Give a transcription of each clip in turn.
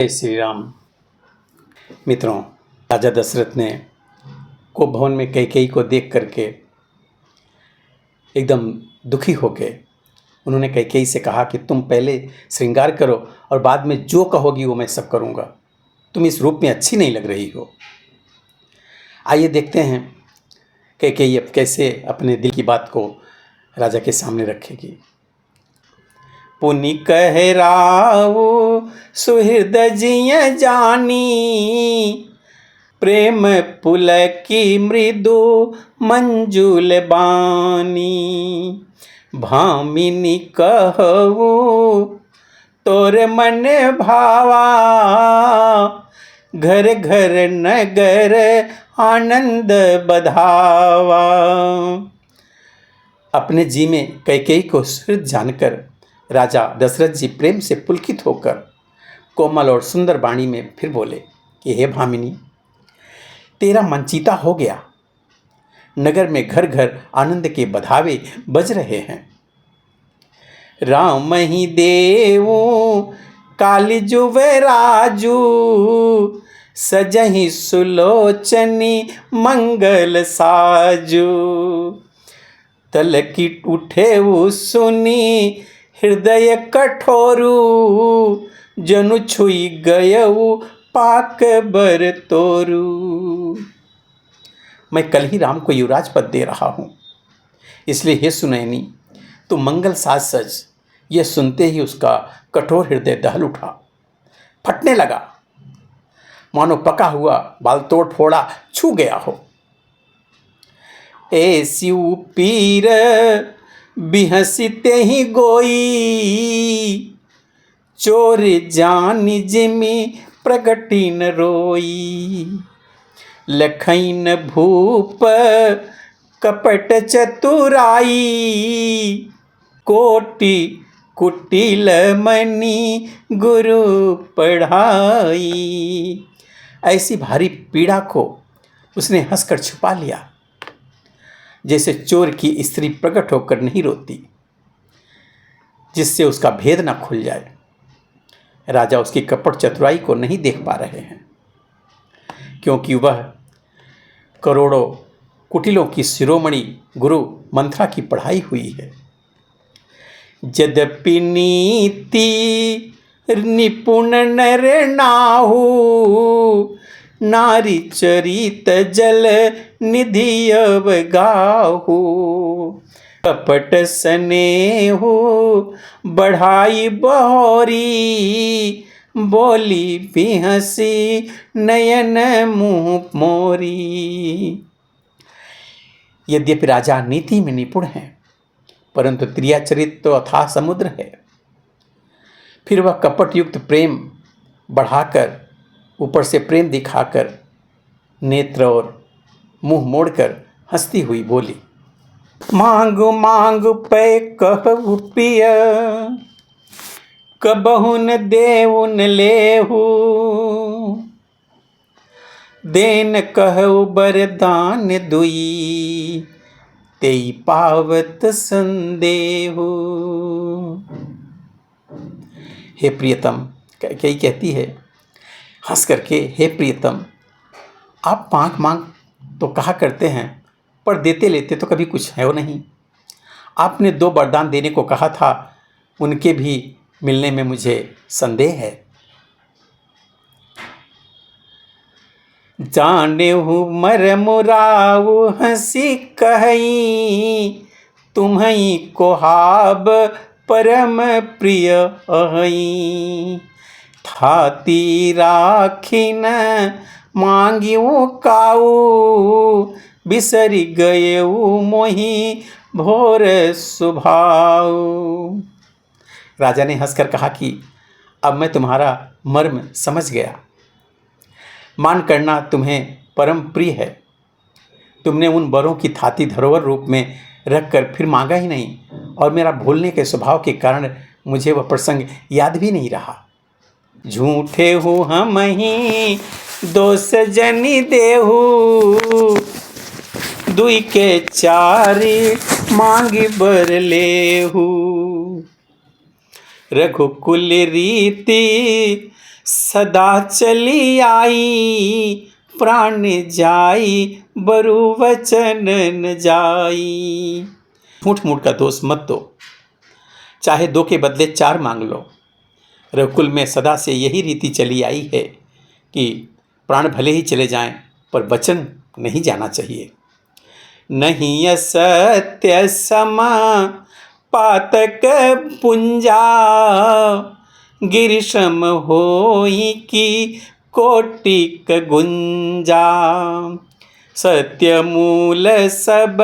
जय श्री राम। मित्रों, राजा दशरथ ने को भवन में कैकेयी को देख करके एकदम दुखी होके उन्होंने कैकेयी से कहा कि तुम पहले श्रृंगार करो और बाद में जो कहोगी वो मैं सब करूँगा। तुम इस रूप में अच्छी नहीं लग रही हो। आइए देखते हैं कैकेयी अब कैसे अपने दिल की बात को राजा के सामने रखेगी। पुनि कह रावु सुहृद जिय जानी, प्रेम पुलकी मृदु मंजुल बानी। भामिनी कहु तोर मन भावा, घर घर नगर आनंद बधावा। अपने जी में कैकेयी को सुहृद जानकर राजा दशरथ जी प्रेम से पुलकित होकर कोमल और सुंदर वाणी में फिर बोले कि हे भामिनी, तेरा मनचीता हो गया। नगर में घर घर आनंद के बधावे बज रहे हैं। राम ही देवो कालिजुव राजू, सजहि सुलोचनी मंगल साजू। तलकी उठे सुनी हृदय कठोरू, जनु छुई गयऊ पाक बर तोरू। मैं कल ही राम को युवराज पद दे रहा हूँ, इसलिए हे सुनैनी तू मंगल साज सज। यह सुनते ही उसका कठोर हृदय दहल उठा, फटने लगा, मानो पका हुआ बाल तोड़ फोड़ा छू गया हो। ऐसी पीर बिहसिते ही गोई, चोर जान जिमि प्रगटिन रोई। लखइन भूप कपट चतुराई, कोटि कुटिल मणि गुरु पढ़ाई। ऐसी भारी पीड़ा को उसने हंसकर छुपा लिया, जैसे चोर की स्त्री प्रकट होकर नहीं रोती, जिससे उसका भेद न खुल जाए। राजा उसकी कपट चतुराई को नहीं देख पा रहे हैं, क्योंकि वह करोड़ों कुटिलों की शिरोमणि गुरु मंत्रा की पढ़ाई हुई है। यद्यपि नीति निपुण नर नाहु, नारी चरित जल निधि अवगाहु। कपट स्नेहु बढ़ाई बहोरी, बोली बिहसी नयन मुँह मोरी। यद्यपि राजा नीति में निपुण हैं, परंतु क्रियाचरित तो अथाह समुद्र है। फिर वह कपट युक्त प्रेम बढ़ाकर, ऊपर से प्रेम दिखाकर, नेत्र और मुंह मोड़कर हंसती हुई बोली, मांगु मांगु पै कहु पिय, कबहुन देउन लेहु। देन कहु बरदान दुई, तेई पावत संदेहु। हे प्रियतम, कैकेयी कहती है हंस करके, हे प्रियतम, आप मांग मांग तो कहा करते हैं, पर देते लेते तो कभी कुछ है वो नहीं। आपने 2 वरदान देने को कहा था, उनके भी मिलने में मुझे संदेह है। जानेहु मर मुराऊ हंसी कही, तुम्हई कोहाब परम प्रिय अहई। थाती राखिन मांगियो काऊ, बिसरी गयेऊ मोहि भोर सुभाऊ। राजा ने हंसकर कहा कि अब मैं तुम्हारा मर्म समझ गया। मान करना तुम्हें परम प्रिय है। तुमने उन वरों की थाती धरोहर रूप में रखकर फिर मांगा ही नहीं, और मेरा भूलने के स्वभाव के कारण मुझे वह प्रसंग याद भी नहीं रहा। झूठे हूँ हम ही दोष जनी देहू, दुई के चारी मांगी बर लेहू। रघुकुल रीति सदा चली आई, प्राण जाई, बरु वचन न जाई। झूठ मूठ का दोष मत दो, चाहे 2 के बदले 4 मांग लो। रघुकुल में सदा से यही रीति चली आई है कि प्राण भले ही चले जाएं पर वचन नहीं जाना चाहिए। नहीं असत्य समा पातक पुंजा, गिरिशम होई की कोटिक गुंजा। सत्य मूल सब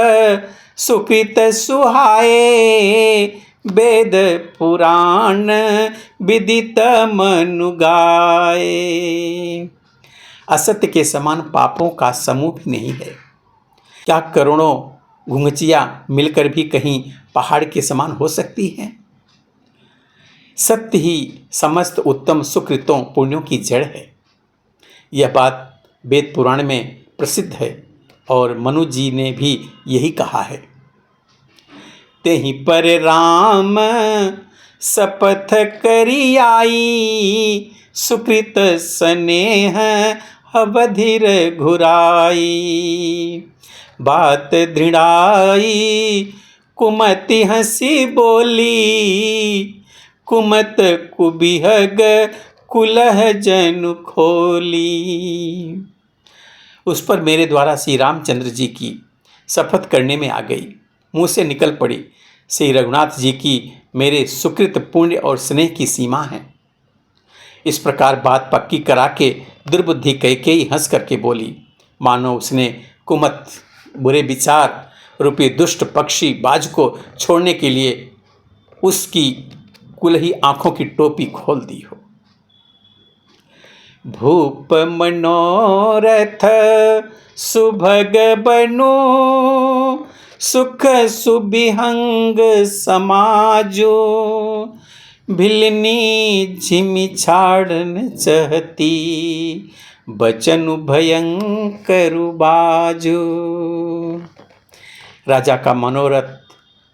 सुकृत सुहाए, वेद पुराण विदित मनु गाए। असत्य के समान पापों का समूह भी नहीं है। क्या करोड़ों घुंघचिया मिलकर भी कहीं पहाड़ के समान हो सकती हैं? सत्य ही समस्त उत्तम सुकृतों पुण्यों की जड़ है। यह बात वेद पुराण में प्रसिद्ध है और मनु जी ने भी यही कहा है। तेहि पर राम शपथ करी आई, सुकृत स्नेह अवधिर घुराई। बात दृढ़ाई कुमति हंसी बोली, कुमत कुबिहग कुलह जनु खोली। उस पर मेरे द्वारा श्री रामचंद्र जी की शपथ करने में आ गई, मुँह से निकल पड़ी। श्री रघुनाथ जी की मेरे सुकृत पुण्य और स्नेह की सीमा है। इस प्रकार बात पक्की करा के दुर्बुद्धि कैकेयी हंस करके बोली, मानो उसने कुमत बुरे विचार रूपी दुष्ट पक्षी बाज को छोड़ने के लिए उसकी कुलही आंखों की टोपी खोल दी हो। भूप मनोरथ सुभग बनो, सुख सुबिहंग समाजो। भिलनी झिमी छाड़न चहती, बचनु भयंकर बाजो। राजा का मनोरथ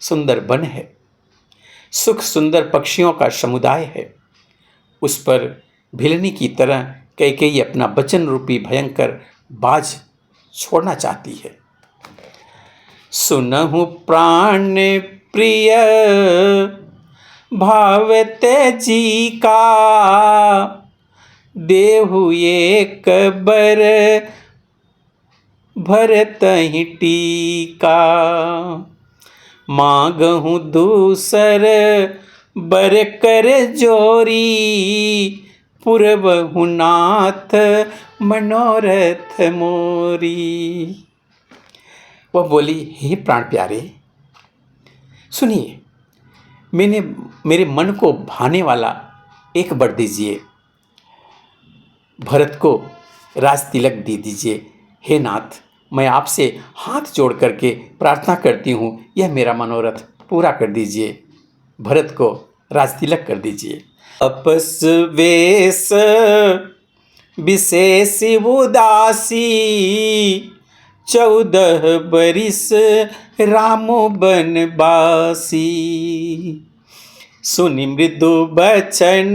सुंदर वन है, सुख सुंदर पक्षियों का समुदाय है। उस पर भिलनी की तरह कैकेयी अपना बचन रूपी भयंकर बाज छोड़ना चाहती है। सुनहु प्राण प्रिय भावते जी का, देहु एक बर भरतहि टीका। मांगहु दूसर बर कर जोरी, पुरबहु नाथ मनोरथ मोरी। वह बोली, हे प्राण प्यारे, सुनिए, मेरे मन को भाने वाला एक वर दीजिए, भरत को राज तिलक दे दीजिए। हे नाथ, मैं आपसे हाथ जोड़ करके प्रार्थना करती हूँ, यह मेरा मनोरथ पूरा कर दीजिए, भरत को राज तिलक कर दीजिए। अपस वेश विशेष उदासी, 14 बरिस रामो बनवासी। सुनि मृदु बचन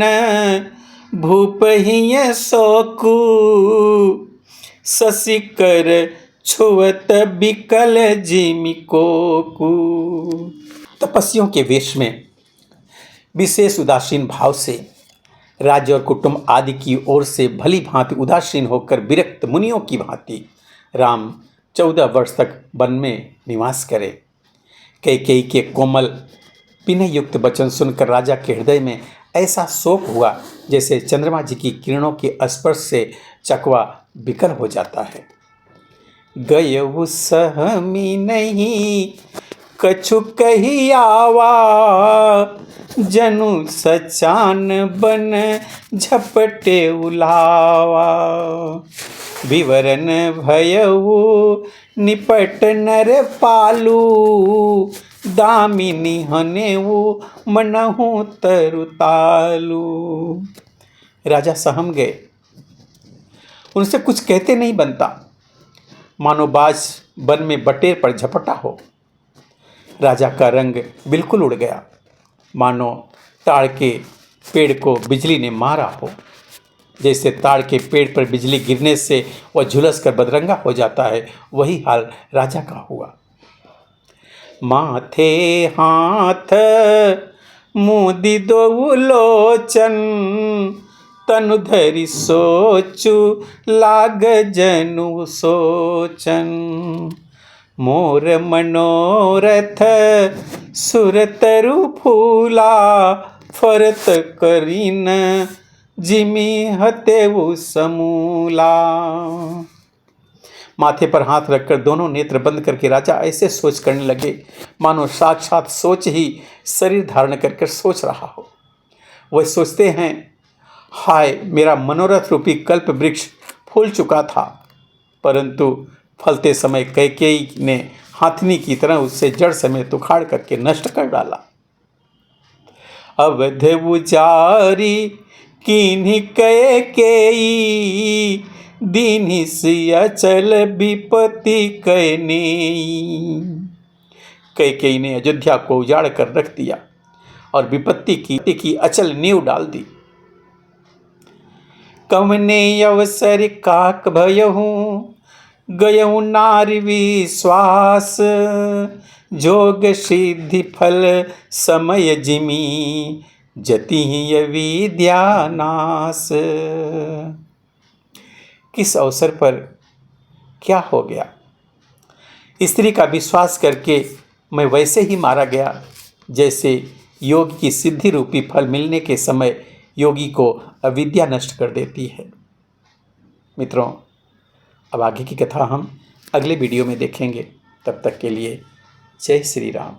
भूप हिय शोकु, शशिकर छुअत बिकल जिमि कोकु। तपस्वियों के वेश में विशेष उदासीन भाव से राज्य और कुटुंब आदि की ओर से भली भांति उदासीन होकर विरक्त मुनियों की भांति राम 14 वर्ष तक वन में निवास करे। कैकेयी के कोमल विनय युक्त वचन सुनकर राजा के हृदय में ऐसा शोक हुआ जैसे चंद्रमा जी की किरणों के स्पर्श से चकवा विकल हो जाता है। गयउ सहमी नहीं कछु कही आवा, जनु सचान बन झपटे उलावा। विवरण भयउ निपट नर पालू, दामिनी हनेऊ मनहु तरुतालू। राजा सहम गए, उनसे कुछ कहते नहीं बनता, मानो बाज वन में बटेर पर झपटा हो। राजा का रंग बिल्कुल उड़ गया, मानो ताड़ के पेड़ को बिजली ने मारा हो। जैसे ताड़ के पेड़ पर बिजली गिरने से वह झुलस कर बदरंगा हो जाता है, वही हाल राजा का हुआ। माथे हाथ मुदी दो लोचन, तनु धरि सोचु लाग जनु सोचन। मोर मनोरथ सुरतरु फूला, फरत करीन जिमी हतेउ समूला। माथे पर हाथ रखकर दोनों नेत्र बंद करके राजा ऐसे सोच करने लगे मानो साक्षात सोच ही शरीर धारण कर सोच रहा हो। वह सोचते हैं, हाय मेरा मनोरथ रूपी कल्प वृक्ष फूल चुका था, परंतु फलते समय कैकेयी ने हाथनी की तरह उससे जड़ समेत उखाड़ करके नष्ट कर डाला। अवध उजारी किन्हीं कैकेयी, दीन्ही सी अचल विपत्ति कैनेयी। कैकेयी ने अयोध्या को उजाड़ कर रख दिया और विपत्ति की अचल नींव डाल दी। कवने अवसर काक भयहु, गयहु नारी विश्वास। जोग सिद्धि फल समय जिमी, जति विद्या नाश। किस अवसर पर क्या हो गया? स्त्री का विश्वास करके मैं वैसे ही मारा गया जैसे योग की सिद्धि रूपी फल मिलने के समय योगी को अविद्या नष्ट कर देती है। मित्रों, अब आगे की कथा हम अगले वीडियो में देखेंगे। तब तक के लिए जय श्री राम।